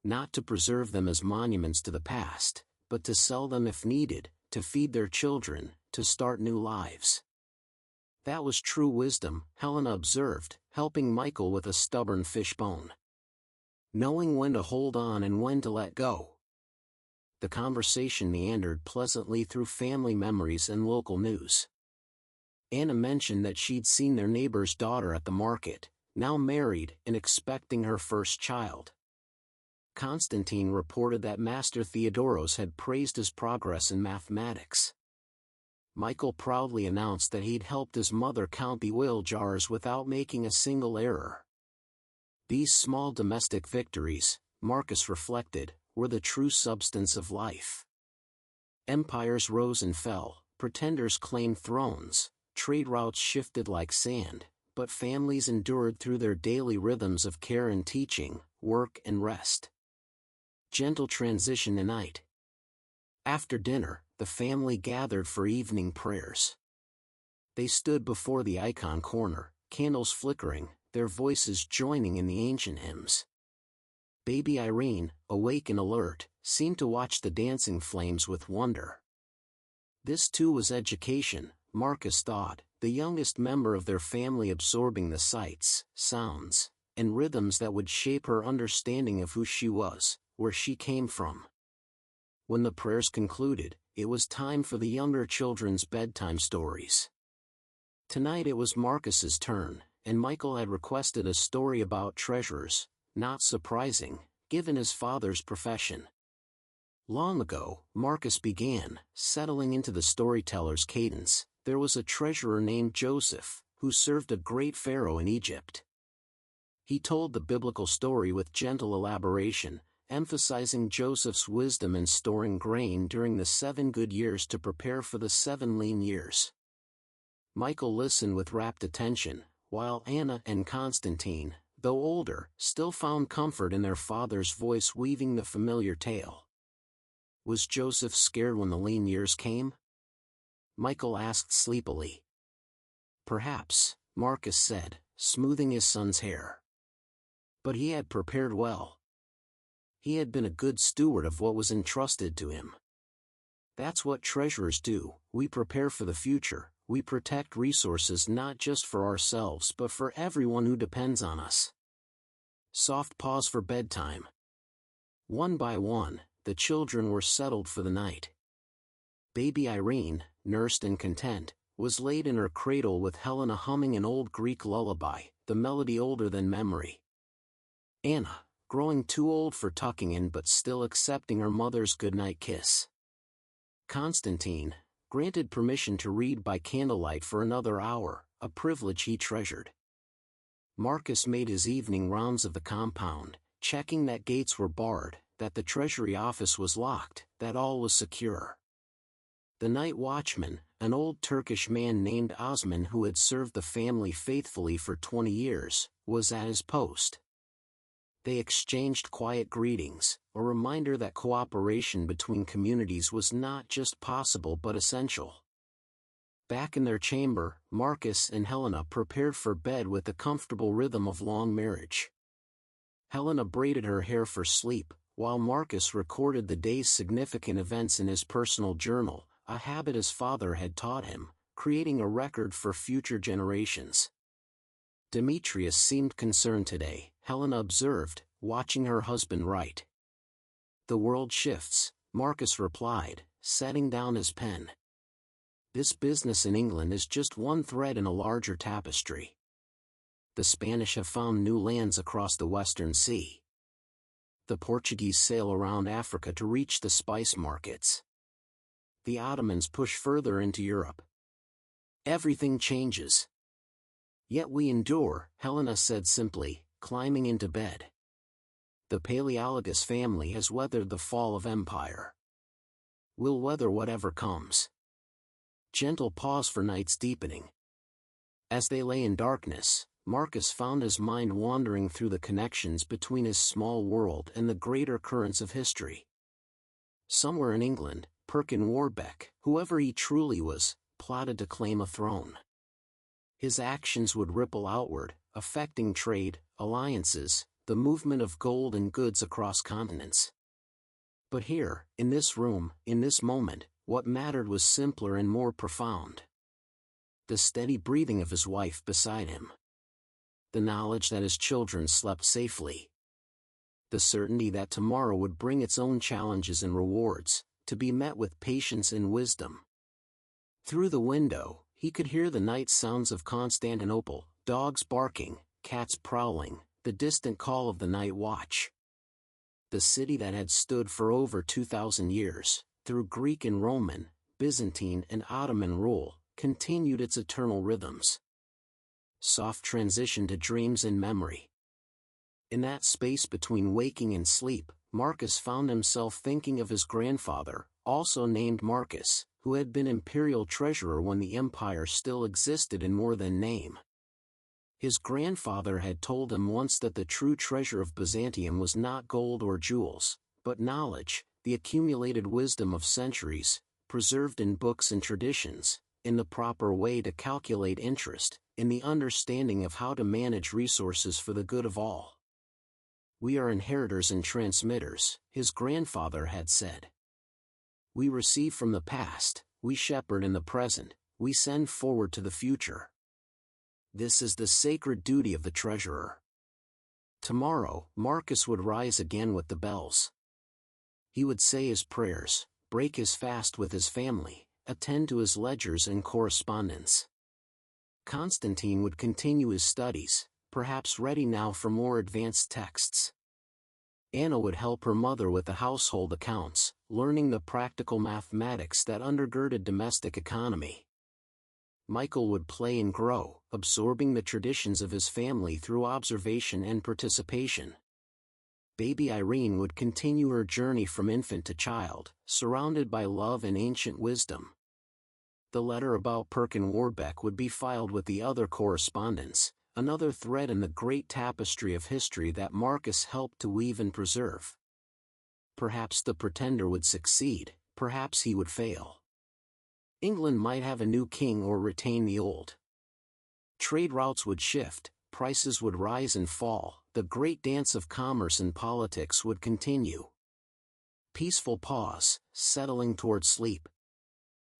Not to preserve them as monuments to the past, but to sell them if needed, to feed their children, to start new lives. That was true wisdom, Helena observed, helping Michael with a stubborn fish bone. Knowing when to hold on and when to let go. The conversation meandered pleasantly through family memories and local news. Anna mentioned that she'd seen their neighbor's daughter at the market, now married and expecting her first child. Constantine reported that Master Theodoros had praised his progress in mathematics. Michael proudly announced that he'd helped his mother count the oil jars without making a single error. These small domestic victories, Marcus reflected, were the true substance of life. Empires rose and fell, pretenders claimed thrones, trade routes shifted like sand, but families endured through their daily rhythms of care and teaching, work and rest. Gentle transition to night. After dinner, the family gathered for evening prayers. They stood before the icon corner, candles flickering, their voices joining in the ancient hymns. Baby Irene, awake and alert, seemed to watch the dancing flames with wonder. This too was education, Marcus thought, the youngest member of their family absorbing the sights, sounds, and rhythms that would shape her understanding of who she was, where she came from. When the prayers concluded, it was time for the younger children's bedtime stories. Tonight it was Marcus's turn, and Michael had requested a story about treasures, not surprising, given his father's profession. Long ago, Marcus began, settling into the storyteller's cadence. There was a treasurer named Joseph, who served a great pharaoh in Egypt. He told the biblical story with gentle elaboration, emphasizing Joseph's wisdom in storing grain during the 7 good years to prepare for the 7 lean years. Michael listened with rapt attention, while Anna and Constantine, though older, still found comfort in their father's voice weaving the familiar tale. Was Joseph scared when the lean years came? Michael asked sleepily. Perhaps, Marcus said, smoothing his son's hair. But he had prepared well. He had been a good steward of what was entrusted to him. That's what treasurers do, we prepare for the future, we protect resources not just for ourselves but for everyone who depends on us. Soft pause for bedtime. One by one, the children were settled for the night. Baby Irene, nursed and content, was laid in her cradle with Helena humming an old Greek lullaby, the melody older than memory. Anna, growing too old for tucking in but still accepting her mother's goodnight kiss. Constantine, granted permission to read by candlelight for another hour, a privilege he treasured. Marcus made his evening rounds of the compound, checking that gates were barred, that the treasury office was locked, that all was secure. The night watchman, an old Turkish man named Osman who had served the family faithfully for 20 years, was at his post. They exchanged quiet greetings, a reminder that cooperation between communities was not just possible but essential. Back in their chamber, Marcus and Helena prepared for bed with the comfortable rhythm of long marriage. Helena braided her hair for sleep, while Marcus recorded the day's significant events in his personal journal, a habit his father had taught him, creating a record for future generations. Demetrius seemed concerned today, Helena observed, watching her husband write. The world shifts, Marcus replied, setting down his pen. This business in England is just one thread in a larger tapestry. The Spanish have found new lands across the Western Sea. The Portuguese sail around Africa to reach the spice markets. The Ottomans push further into Europe. Everything changes. Yet we endure, Helena said simply, climbing into bed. The Paleologus family has weathered the fall of empire. We'll weather whatever comes. Gentle pause for night's deepening. As they lay in darkness, Marcus found his mind wandering through the connections between his small world and the greater currents of history. Somewhere in England, Perkin Warbeck, whoever he truly was, plotted to claim a throne. His actions would ripple outward, affecting trade, alliances, the movement of gold and goods across continents. But here, in this room, in this moment, what mattered was simpler and more profound. The steady breathing of his wife beside him. The knowledge that his children slept safely. The certainty that tomorrow would bring its own challenges and rewards, to be met with patience and wisdom. Through the window, he could hear the night sounds of Constantinople, dogs barking, cats prowling, the distant call of the night watch. The city that had stood for over 2,000 years, through Greek and Roman, Byzantine and Ottoman rule, continued its eternal rhythms. Soft transition to dreams and memory. In that space between waking and sleep, Marcus found himself thinking of his grandfather, also named Marcus, who had been imperial treasurer when the empire still existed in more than name. His grandfather had told him once that the true treasure of Byzantium was not gold or jewels, but knowledge, the accumulated wisdom of centuries, preserved in books and traditions, in the proper way to calculate interest, in the understanding of how to manage resources for the good of all. We are inheritors and transmitters, his grandfather had said. We receive from the past, we shepherd in the present, we send forward to the future. This is the sacred duty of the treasurer. Tomorrow, Marcus would rise again with the bells. He would say his prayers, break his fast with his family, attend to his ledgers and correspondence. Constantine would continue his studies, perhaps ready now for more advanced texts. Anna would help her mother with the household accounts, learning the practical mathematics that undergirded domestic economy. Michael would play and grow, absorbing the traditions of his family through observation and participation. Baby Irene would continue her journey from infant to child, surrounded by love and ancient wisdom. The letter about Perkin Warbeck would be filed with the other correspondence, another thread in the great tapestry of history that Marcus helped to weave and preserve. Perhaps the pretender would succeed, perhaps he would fail. England might have a new king or retain the old. Trade routes would shift, prices would rise and fall, the great dance of commerce and politics would continue. Peaceful pause, settling toward sleep.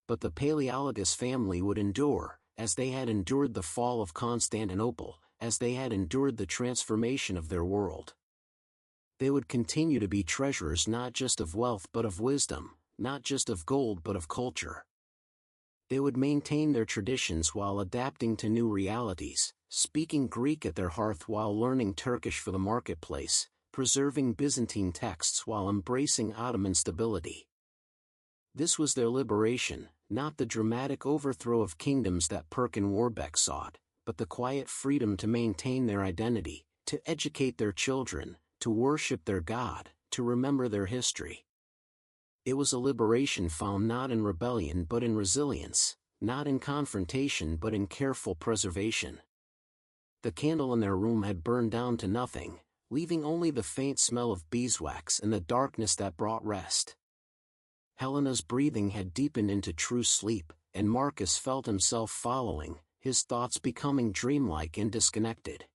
But the Paleologus family would endure, as they had endured the fall of Constantinople, as they had endured the transformation of their world. They would continue to be treasurers not just of wealth but of wisdom, not just of gold but of culture. They would maintain their traditions while adapting to new realities, speaking Greek at their hearth while learning Turkish for the marketplace, preserving Byzantine texts while embracing Ottoman stability. This was their liberation, not the dramatic overthrow of kingdoms that Perkin Warbeck sought, but the quiet freedom to maintain their identity, to educate their children, to worship their God, to remember their history. It was a liberation found not in rebellion but in resilience, not in confrontation but in careful preservation. The candle in their room had burned down to nothing, leaving only the faint smell of beeswax and the darkness that brought rest. Helena's breathing had deepened into true sleep, and Marcus felt himself following, his thoughts becoming dreamlike and disconnected.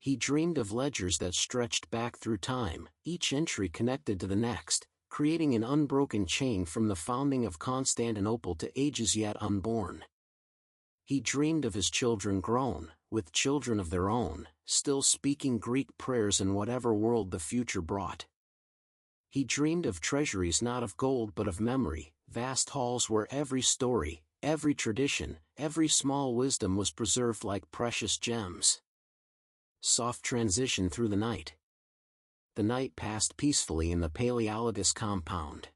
He dreamed of ledgers that stretched back through time, each entry connected to the next, creating an unbroken chain from the founding of Constantinople to ages yet unborn. He dreamed of his children grown, with children of their own, still speaking Greek prayers in whatever world the future brought. He dreamed of treasuries not of gold but of memory, vast halls where every story, every tradition, every small wisdom was preserved like precious gems. Soft transition through the night. The night passed peacefully in the Paleologus compound.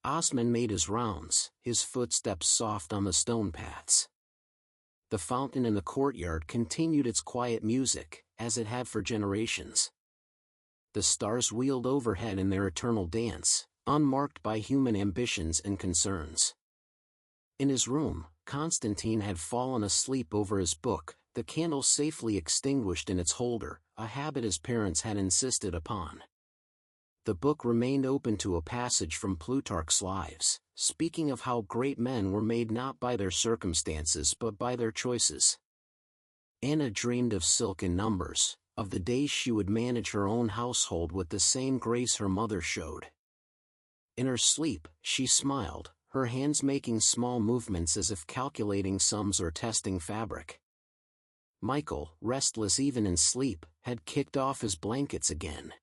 Osman made his rounds, his footsteps soft on the stone paths. The fountain in the courtyard continued its quiet music, as it had for generations. The stars wheeled overhead in their eternal dance, unmarked by human ambitions and concerns. In his room, Constantine had fallen asleep over his book, the candle safely extinguished in its holder, a habit his parents had insisted upon. The book remained open to a passage from Plutarch's Lives, speaking of how great men were made not by their circumstances but by their choices. Anna dreamed of silk and numbers, of the days she would manage her own household with the same grace her mother showed. In her sleep, she smiled, her hands making small movements as if calculating sums or testing fabric. Michael, restless even in sleep, had kicked off his blankets again.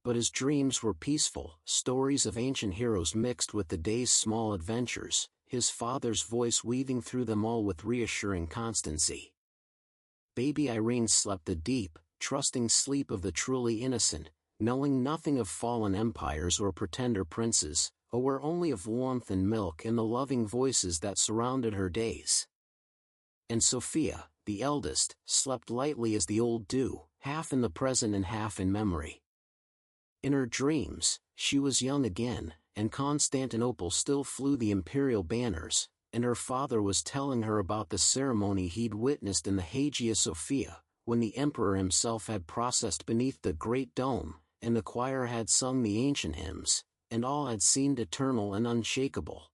But his dreams were peaceful, stories of ancient heroes mixed with the day's small adventures, his father's voice weaving through them all with reassuring constancy. Baby Irene slept the deep, trusting sleep of the truly innocent, knowing nothing of fallen empires or pretender princes, aware only of warmth and milk and the loving voices that surrounded her days. And Sophia, the eldest, slept lightly as the old dew, half in the present and half in memory. In her dreams, she was young again, and Constantinople still flew the imperial banners, and her father was telling her about the ceremony he'd witnessed in the Hagia Sophia, when the emperor himself had processed beneath the great dome, and the choir had sung the ancient hymns, and all had seemed eternal and unshakable.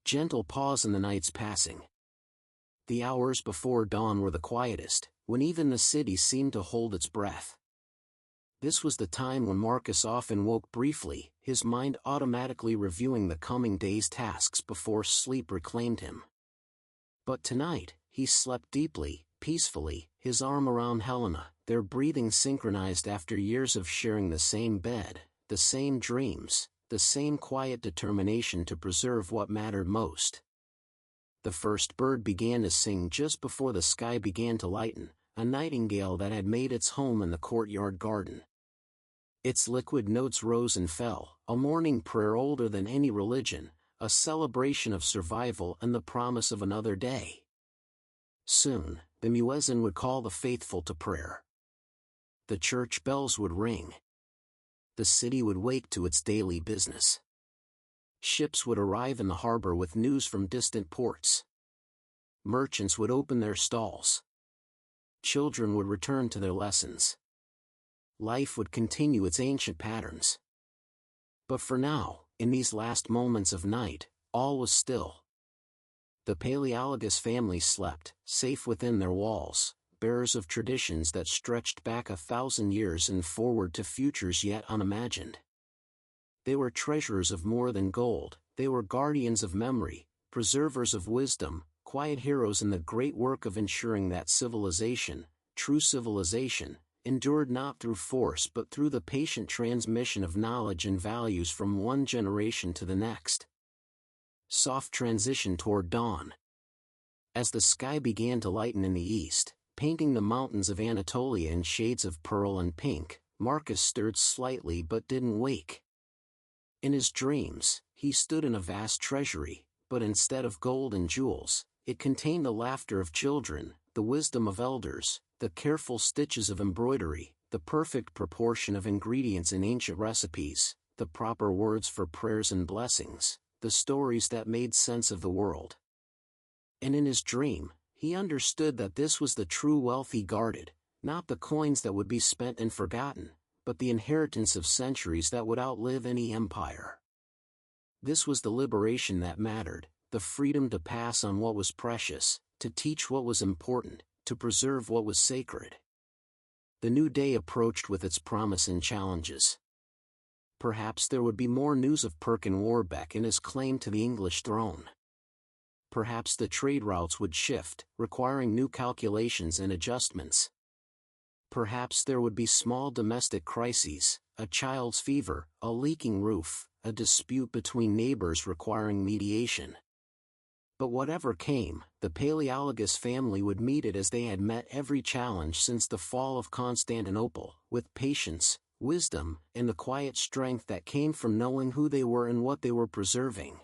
Gentle pause in the night's passing. The hours before dawn were the quietest, when even the city seemed to hold its breath. This was the time when Marcus often woke briefly, his mind automatically reviewing the coming day's tasks before sleep reclaimed him. But tonight, he slept deeply, peacefully, his arm around Helena, their breathing synchronized after years of sharing the same bed, the same dreams, the same quiet determination to preserve what mattered most. The first bird began to sing just before the sky began to lighten, a nightingale that had made its home in the courtyard garden. Its liquid notes rose and fell, a morning prayer older than any religion, a celebration of survival and the promise of another day. Soon, the muezzin would call the faithful to prayer. The church bells would ring. The city would wake to its daily business. Ships would arrive in the harbor with news from distant ports. Merchants would open their stalls. Children would return to their lessons. Life would continue its ancient patterns. But for now, in these last moments of night, all was still. The Paleologus family slept, safe within their walls, bearers of traditions that stretched back 1,000 years and forward to futures yet unimagined. They were treasurers of more than gold, they were guardians of memory, preservers of wisdom, quiet heroes in the great work of ensuring that civilization, true civilization, endured not through force but through the patient transmission of knowledge and values from one generation to the next. Soft transition toward dawn. As the sky began to lighten in the east, painting the mountains of Anatolia in shades of pearl and pink, Marcus stirred slightly but didn't wake. In his dreams, he stood in a vast treasury, but instead of gold and jewels, it contained the laughter of children, the wisdom of elders, the careful stitches of embroidery, the perfect proportion of ingredients in ancient recipes, the proper words for prayers and blessings, the stories that made sense of the world. And in his dream, he understood that this was the true wealth he guarded, not the coins that would be spent and forgotten, but the inheritance of centuries that would outlive any empire. This was the liberation that mattered, the freedom to pass on what was precious, to teach what was important, to preserve what was sacred. The new day approached with its promise and challenges. Perhaps there would be more news of Perkin Warbeck and his claim to the English throne. Perhaps the trade routes would shift, requiring new calculations and adjustments. Perhaps there would be small domestic crises, a child's fever, a leaking roof, a dispute between neighbors requiring mediation. But whatever came, the Paleologus family would meet it as they had met every challenge since the fall of Constantinople, with patience, wisdom, and the quiet strength that came from knowing who they were and what they were preserving.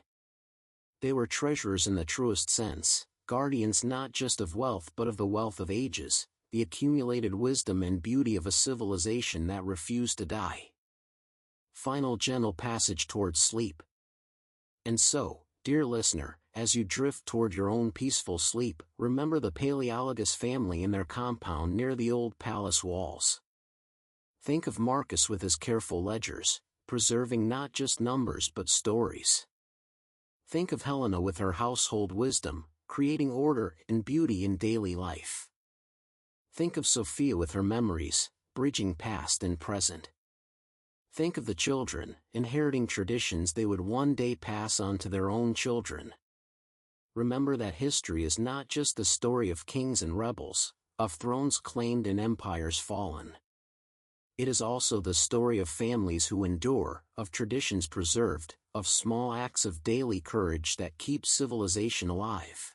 They were treasurers in the truest sense, guardians not just of wealth but of the wealth of ages, the accumulated wisdom and beauty of a civilization that refused to die. Final gentle passage towards sleep. And so, dear listener, as you drift toward your own peaceful sleep, remember the Paleologus family in their compound near the old palace walls. Think of Marcus with his careful ledgers, preserving not just numbers but stories. Think of Helena with her household wisdom, creating order and beauty in daily life. Think of Sophia with her memories, bridging past and present. Think of the children, inheriting traditions they would one day pass on to their own children. Remember that history is not just the story of kings and rebels, of thrones claimed and empires fallen. It is also the story of families who endure, of traditions preserved, of small acts of daily courage that keep civilization alive.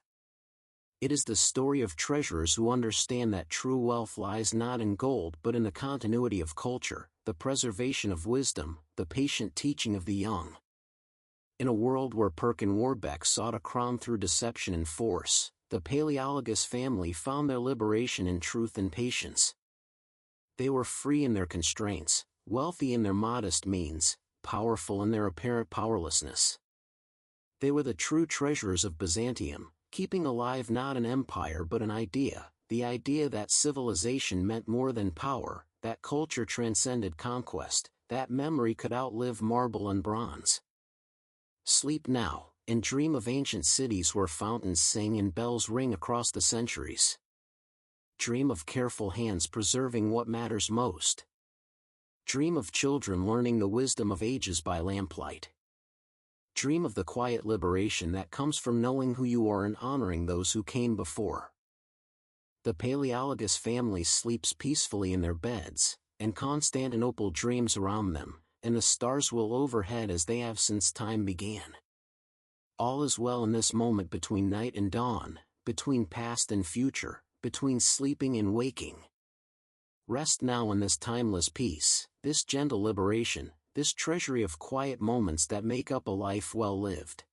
It is the story of treasurers who understand that true wealth lies not in gold but in the continuity of culture, the preservation of wisdom, the patient teaching of the young. In a world where Perkin Warbeck sought a crown through deception and force, the Paleologus family found their liberation in truth and patience. They were free in their constraints, wealthy in their modest means, powerful in their apparent powerlessness. They were the true treasurers of Byzantium, keeping alive not an empire but an idea, the idea that civilization meant more than power, that culture transcended conquest, that memory could outlive marble and bronze. Sleep now, and dream of ancient cities where fountains sing and bells ring across the centuries. Dream of careful hands preserving what matters most. Dream of children learning the wisdom of ages by lamplight. Dream of the quiet liberation that comes from knowing who you are and honoring those who came before. The Paleologus family sleeps peacefully in their beds, and Constantinople dreams around them, and the stars will overhead as they have since time began. All is well in this moment between night and dawn, between past and future, between sleeping and waking. Rest now in this timeless peace, this gentle liberation, this treasury of quiet moments that make up a life well lived.